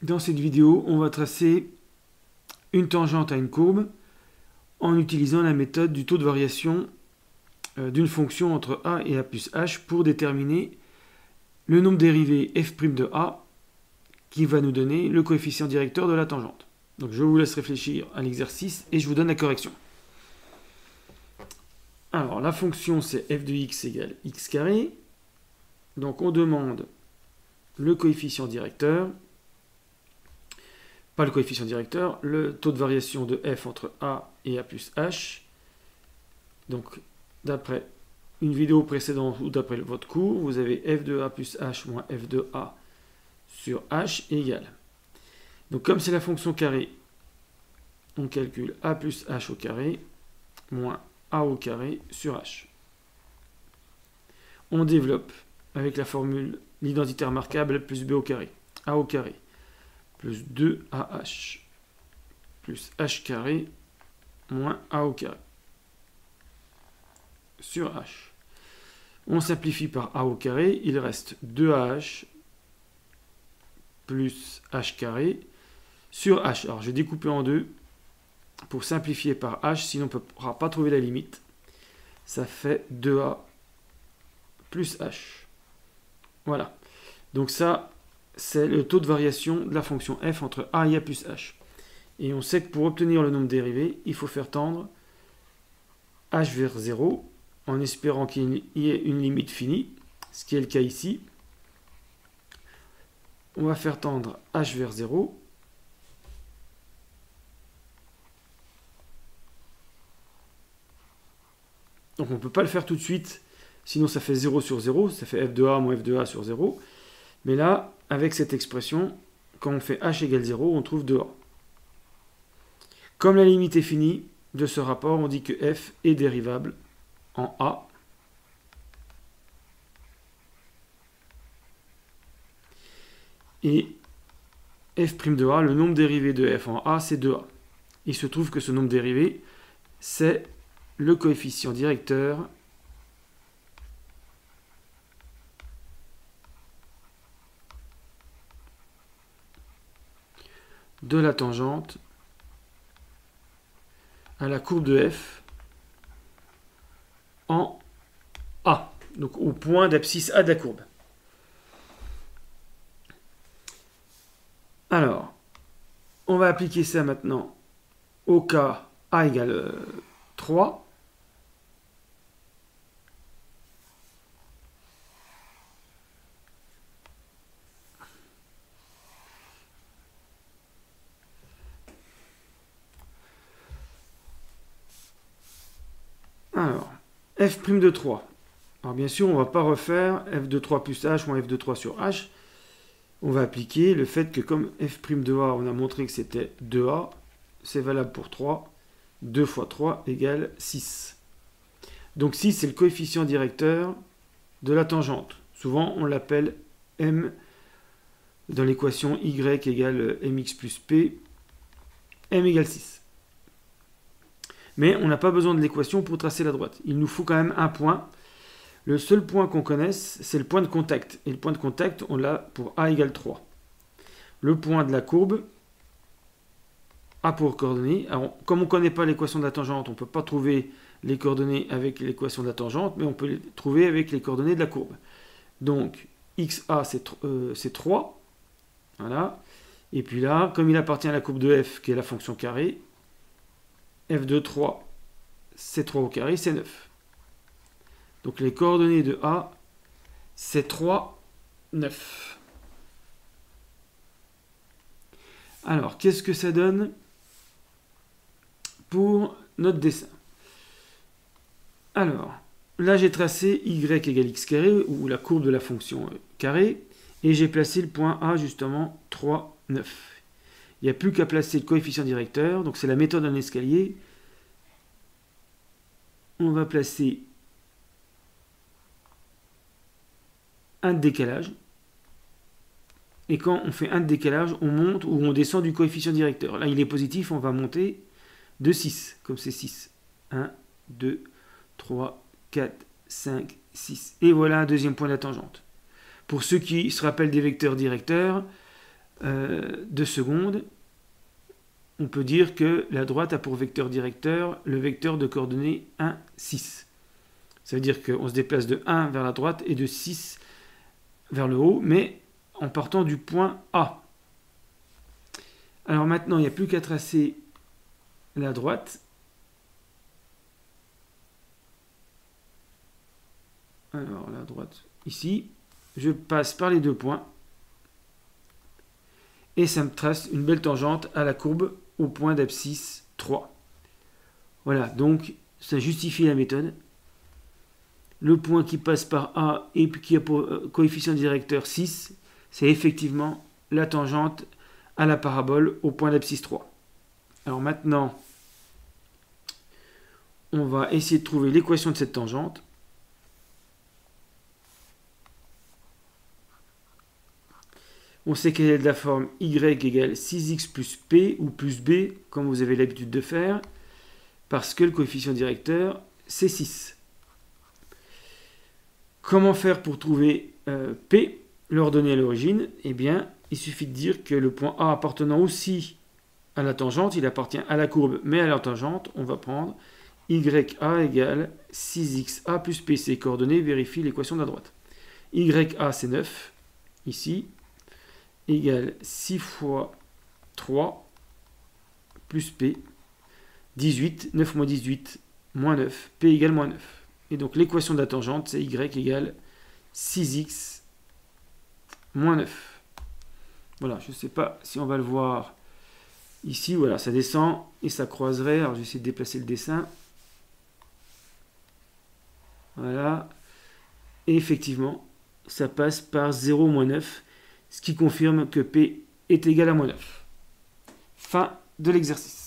Dans cette vidéo, on va tracer une tangente à une courbe en utilisant la méthode du taux de variation d'une fonction entre a et a plus h pour déterminer le nombre dérivé f' de a qui va nous donner le coefficient directeur de la tangente. Donc je vous laisse réfléchir à l'exercice et je vous donne la correction. Alors la fonction c'est f de x égale x carré. Donc on demande le coefficient directeur, pas le coefficient directeur, le taux de variation de f entre a et a plus h. Donc d'après une vidéo précédente ou d'après votre cours, vous avez f de a plus h moins f de a sur h égale. Donc comme c'est la fonction carré, on calcule a plus h au carré moins a au carré sur h. On développe avec la formule l'identité remarquable plus b au carré. A au carré plus 2ah plus h carré moins a au carré sur h. On simplifie par a au carré, il reste 2ah plus h carré sur h. Alors je vais découper en deux pour simplifier par h, sinon on ne pourra pas trouver la limite. Ça fait 2a plus h. Voilà. Donc ça, c'est le taux de variation de la fonction f entre a et a plus h. Et on sait que pour obtenir le nombre dérivé, il faut faire tendre h vers 0, en espérant qu'il y ait une limite finie, ce qui est le cas ici. On va faire tendre h vers 0. Donc on ne peut pas le faire tout de suite, sinon ça fait 0 sur 0, ça fait f de a moins f de a sur 0. Mais là, avec cette expression, quand on fait h égale 0, on trouve 2a. Comme la limite est finie de ce rapport, on dit que f est dérivable en a. Et f' de a, le nombre dérivé de f en a, c'est 2a. Il se trouve que ce nombre dérivé, c'est le coefficient directeur de la tangente à la courbe de f en A, donc au point d'abscisse A de la courbe. Alors, on va appliquer ça maintenant au cas A égale 3. Alors, f' de 3. Alors bien sûr, on ne va pas refaire f de 3 plus h moins f de 3 sur h. On va appliquer le fait que comme f' de a, on a montré que c'était 2a, c'est valable pour 3. 2 fois 3 égale 6. Donc 6, c'est le coefficient directeur de la tangente. Souvent, on l'appelle m dans l'équation y égale mx plus p, m égale 6. Mais on n'a pas besoin de l'équation pour tracer la droite. Il nous faut quand même un point. Le seul point qu'on connaisse, c'est le point de contact. Et le point de contact, on l'a pour a égale 3. Le point de la courbe, a pour coordonnées. Alors, comme on ne connaît pas l'équation de la tangente, on ne peut pas trouver les coordonnées avec l'équation de la tangente, mais on peut les trouver avec les coordonnées de la courbe. Donc, xa, c'est 3. Voilà. Et puis là, comme il appartient à la courbe de f, qui est la fonction carré, f de 3, c'est 3 au carré, c'est 9. Donc les coordonnées de A, c'est 3, 9. Alors, qu'est-ce que ça donne pour notre dessin? Alors, là j'ai tracé y égale x carré, ou la courbe de la fonction carré, et j'ai placé le point A justement 3, 9. Il n'y a plus qu'à placer le coefficient directeur, donc c'est la méthode d'un escalier. On va placer un décalage. Et quand on fait un décalage, on monte ou on descend du coefficient directeur. Là, il est positif, on va monter de 6, comme c'est 6. 1, 2, 3, 4, 5, 6. Et voilà un deuxième point de la tangente. Pour ceux qui se rappellent des vecteurs directeurs, 2 secondes, on peut dire que la droite a pour vecteur directeur le vecteur de coordonnées 1, 6. Ça veut dire qu'on se déplace de 1 vers la droite et de 6 vers le haut, mais en partant du point A. Alors maintenant, il n'y a plus qu'à tracer la droite. Alors la droite ici, je passe par les 2 points et ça me trace une belle tangente à la courbe au point d'abscisse 3. Voilà, donc ça justifie la méthode. Le point qui passe par A et puis qui a pour coefficient directeur 6, c'est effectivement la tangente à la parabole au point d'abscisse 3. Alors maintenant, on va essayer de trouver l'équation de cette tangente. On sait qu'elle est de la forme y égale 6x plus p ou plus b, comme vous avez l'habitude de faire, parce que le coefficient directeur, c'est 6. Comment faire pour trouver p, l'ordonnée à l'origine? Eh bien, il suffit de dire que le point A appartenant aussi à la tangente, il appartient à la courbe, mais à la tangente, on va prendre YA égale 6XA plus PC. Coordonnées, vérifie l'équation de la droite. YA, c'est 9, ici, égale 6 fois 3 plus P, 18, 9 moins 18, moins 9, P égale moins 9. Et donc l'équation de la tangente, c'est Y égale 6X moins 9. Voilà, je ne sais pas si on va le voir ici. Voilà, ça descend et ça croiserait. Alors, je vais essayer de déplacer le dessin. Voilà. Et effectivement, ça passe par 0 moins 9, ce qui confirme que P est égal à moins 9. Fin de l'exercice.